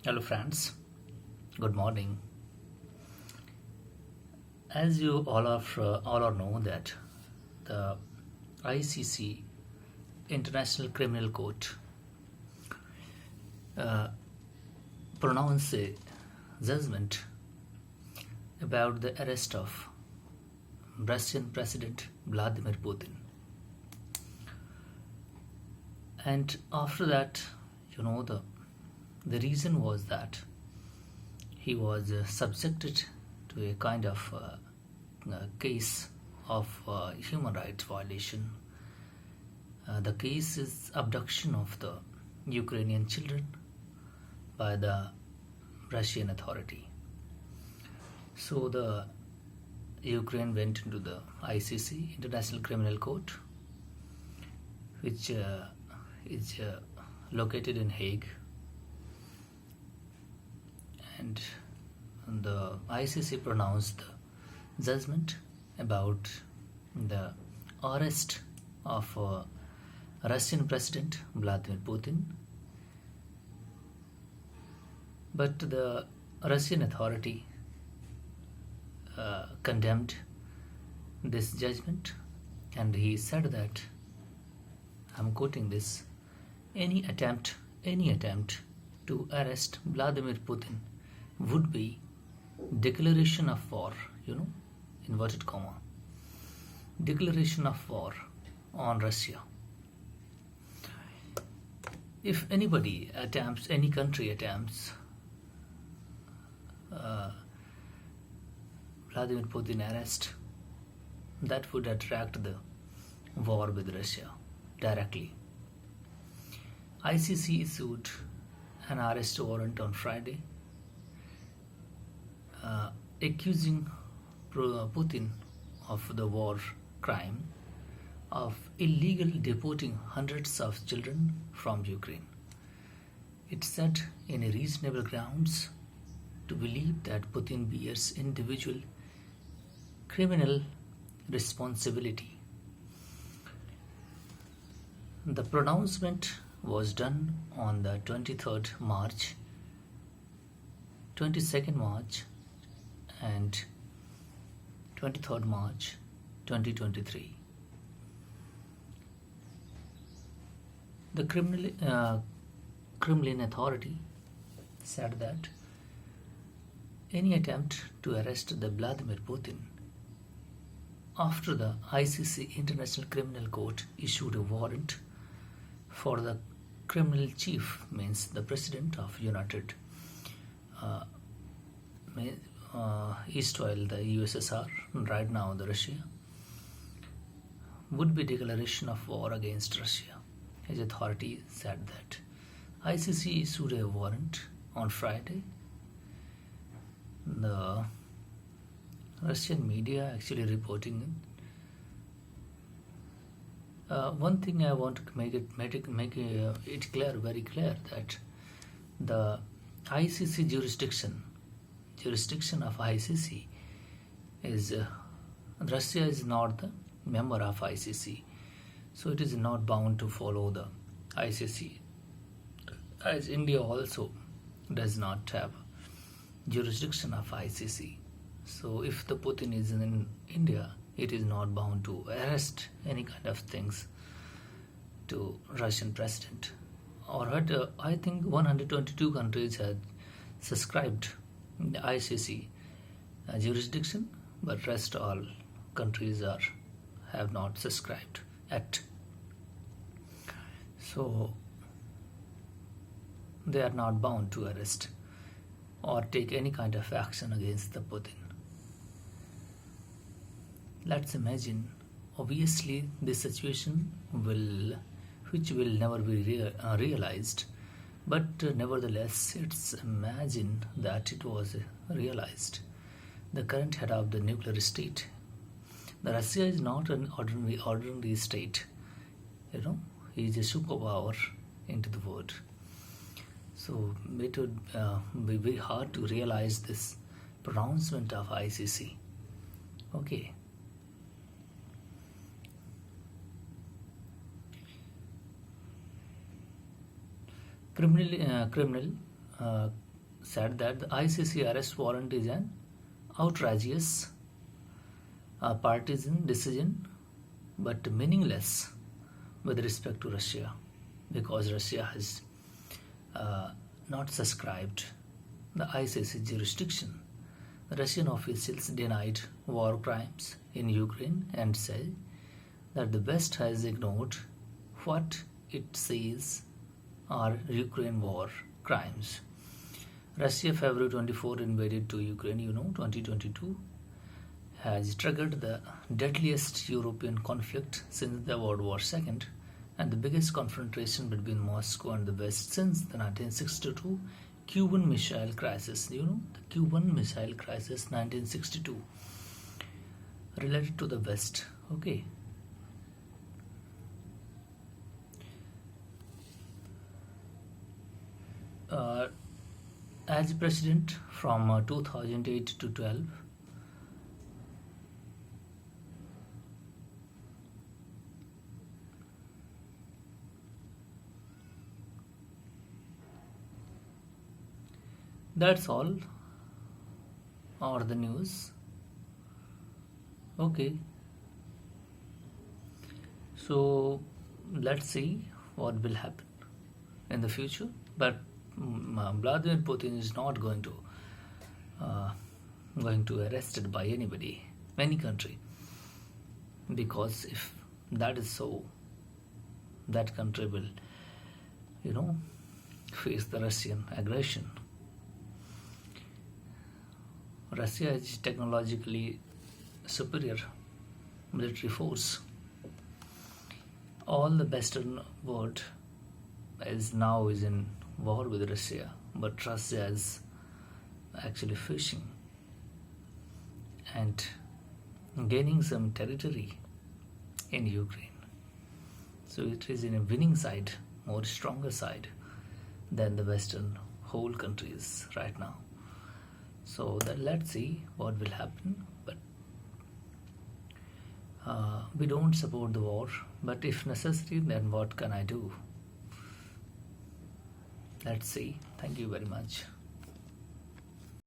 Hello, friends. Good morning. As you all are know that the ICC International Criminal Court uh, pronounced a judgment about the arrest of Russian President Vladimir Putin, and after that, the reason was that he was subjected to a kind of case of human rights violation. The case is abduction of the Ukrainian children by the Russian authority. So the Ukraine went into the ICC, International Criminal Court, which is located in Hague, and the ICC pronounced the judgment about the arrest of Russian President Vladimir Putin. But the Russian authority condemned this judgment, and he said that, I'm quoting this, any attempt to arrest Vladimir Putin would be declaration of war, inverted comma, declaration of war on Russia. If any country attempts Vladimir Putin arrest, that would attract the war with Russia directly. ICC issued an arrest warrant on Friday, accusing Putin of the war crime of illegally deporting hundreds of children from Ukraine. It said in a reasonable grounds to believe that Putin bears individual criminal responsibility. The pronouncement was done on the 23rd March, 22nd March, and 23rd March 2023. The Kremlin authority said that any attempt to arrest the Vladimir Putin after the ICC International Criminal Court issued a warrant for the criminal chief, means the president of United Eastwhile, the USSR, right now the Russia, would be declaration of war against Russia. His authority said that. ICC issued a warrant on Friday. The Russian media actually reporting it. One thing I want to make it clear, very clear, that the ICC jurisdiction of ICC is Russia is not the member of ICC, so it is not bound to follow the ICC, as India also does not have jurisdiction of ICC. So if the Putin is in India, it is not bound to arrest any kind of things to Russian president. Or I think 122 countries had subscribed the ICC jurisdiction, but rest all countries have not subscribed yet. So they are not bound to arrest or take any kind of action against the Putin. Let's imagine, obviously this situation which will never be realized, but nevertheless it's imagine that it was realized. The current head of the nuclear state, the Russia is not an ordinary state, he is a superpower into the world. So it would be very hard to realize this pronouncement of ICC. Okay. Criminal said that the ICC arrest warrant is an outrageous, partisan decision, but meaningless with respect to Russia, because Russia has not subscribed the ICC jurisdiction. The Russian officials denied war crimes in Ukraine and said that the West has ignored what it says are Ukraine war crimes. Russia, February 24, invaded to Ukraine, 2022, has triggered the deadliest European conflict since the World War II and the biggest confrontation between Moscow and the West since the 1962 Cuban Missile Crisis. The Cuban Missile Crisis 1962 related to the West. Okay. As president from 2008 to 12, that's all or the news. Okay, so let's see what will happen in the future, but Vladimir Putin is not going to arrested by anybody, any country, because if that is so, that country will face the Russian aggression. Russia is technologically superior military force. All the Western world is in war with Russia, but Russia is actually fishing and gaining some territory in Ukraine. So it is in a winning side, more stronger side than the Western whole countries right now. So that let's see what will happen. But we don't support the war, but if necessary, then what can I do? Let's see. Thank you very much.